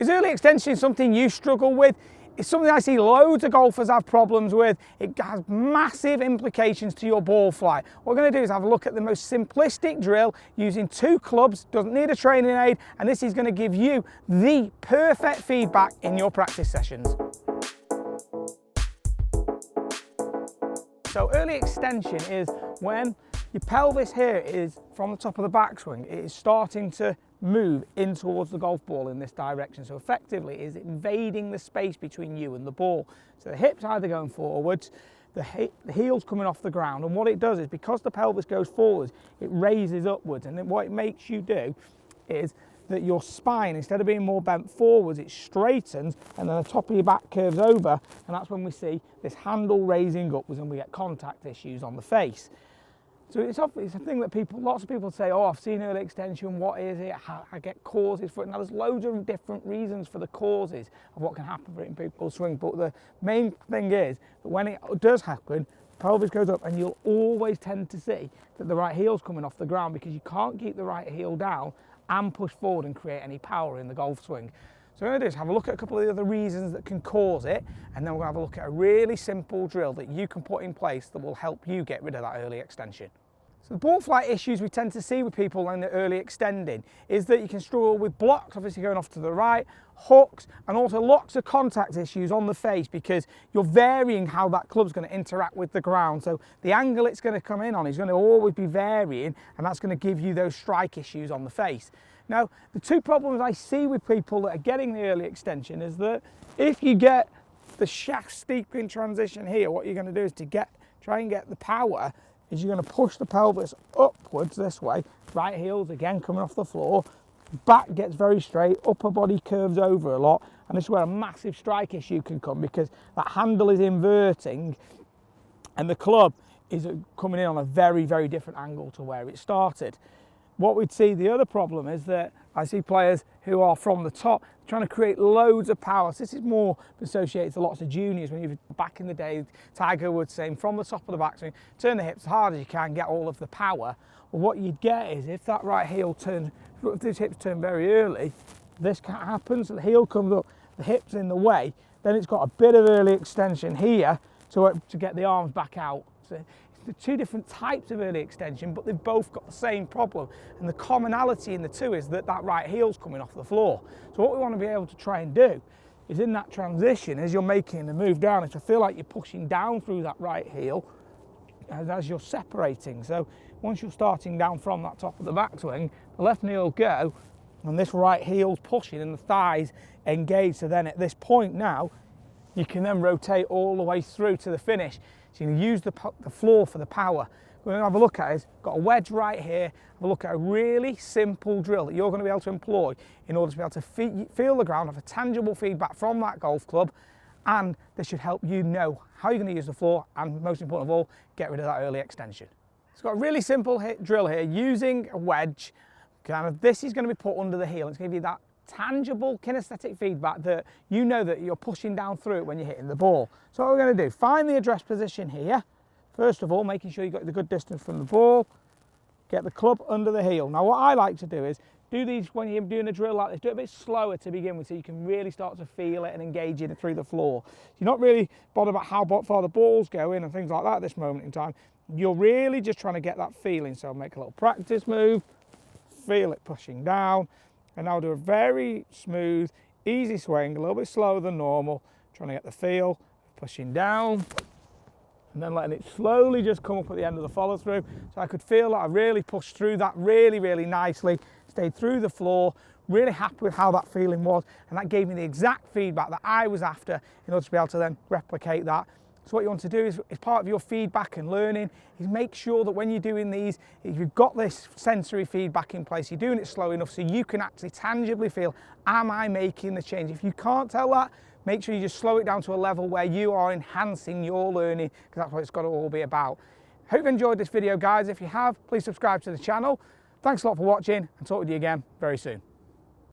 Is early extension something you struggle with? It's something I see loads of golfers have problems with. It has massive implications to your ball flight. What we're going to do is have a look at the most simplistic drill using 2 clubs, doesn't need a training aid, and this is going to give you the perfect feedback in your practice sessions. So early extension is when your pelvis here is from the top of the backswing, it is starting to move in towards the golf ball in this direction. So effectively is invading the space between you and the ball. So the hips either going forwards, the heels coming off the ground, and what it does is because the pelvis goes forwards, it raises upwards, and then what it makes you do is that your spine, instead of being more bent forwards, it straightens, and then the top of your back curves over, and that's when we see this handle raising upwards and we get contact issues on the face. So it's a thing that lots of people say, oh, I've seen early extension, what is it? I get causes for it. Now there's loads of different reasons for the causes of what can happen for it in people's swing, but the main thing is that when it does happen, the pelvis goes up and you'll always tend to see that the right heel's coming off the ground because you can't keep the right heel down and push forward and create any power in the golf swing. So what I'm going to do is have a look at a couple of the other reasons that can cause it, and then we're going to have a look at a really simple drill that you can put in place that will help you get rid of that early extension. So the ball flight issues we tend to see with people when they're early extending is that you can struggle with blocks, obviously going off to the right, hooks, and also lots of contact issues on the face because you're varying how that club's going to interact with the ground. So the angle it's going to come in on is going to always be varying, and that's going to give you those strike issues on the face. Now, the 2 problems I see with people that are getting the early extension is that if you get the shaft steeping transition here, what you're going to do is try and get the power is you're going to push the pelvis upwards this way, right heel's again coming off the floor, back gets very straight, upper body curves over a lot, and this is where a massive strike issue can come because that handle is inverting and the club is coming in on a very, very different angle to where it started. What we'd see, the other problem is that I see players who are from the top trying to create loads of power. So this is more associated to lots of juniors. When you back in the day, Tiger would say from the top of the backswing, turn the hips as hard as you can, get all of the power. Well, what you'd get is if that right heel turns, if these hips turn very early, this can't happen. So the heel comes up, the hips in the way, then it's got a bit of early extension here to get the arms back out. So the 2 different types of early extension, but they've both got the same problem, and the commonality in the 2 is that right heel's coming off the floor. So what we want to be able to try and do is in that transition, as you're making the move down, is to feel like you're pushing down through that right heel as you're separating. So once you're starting down from that top of the backswing, the left knee will go and this right heel's pushing and the thighs engage. So then at this point now, you can then rotate all the way through to the finish. So you can use the floor for the power. We're going to have a look at is got a wedge right here. Have a look at a really simple drill that you're going to be able to employ in order to be able to feel the ground, have a tangible feedback from that golf club, and this should help you know how you're going to use the floor, and most important of all, get rid of that early extension. It's got a really simple drill here using a wedge. Kind of this is going to be put under the heel. It's going to give you that tangible kinesthetic feedback that you know that you're pushing down through it when you're hitting the ball. So what we're going to do, find the address position here. First of all, making sure you've got the good distance from the ball. Get the club under the heel. Now what I like to do is do these when you're doing a drill like this, do it a bit slower to begin with so you can really start to feel it and engage it through the floor. You're not really bothered about how far the balls go in and things like that at this moment in time. You're really just trying to get that feeling. So I'll make a little practice move, feel it pushing down, and I'll do a very smooth, easy swing, a little bit slower than normal, trying to get the feel, pushing down, and then letting it slowly just come up at the end of the follow through. So I could feel that I really pushed through that really, really nicely, stayed through the floor, really happy with how that feeling was, and that gave me the exact feedback that I was after in order to be able to then replicate that. So what you want to do is part of your feedback and learning is make sure that when you're doing these, if you've got this sensory feedback in place, you're doing it slow enough so you can actually tangibly feel, am I making the change? If you can't tell that, make sure you just slow it down to a level where you are enhancing your learning, because that's what it's got to all be about. Hope you enjoyed this video, guys. If you have, please subscribe to the channel. Thanks a lot for watching, and talk with you again very soon.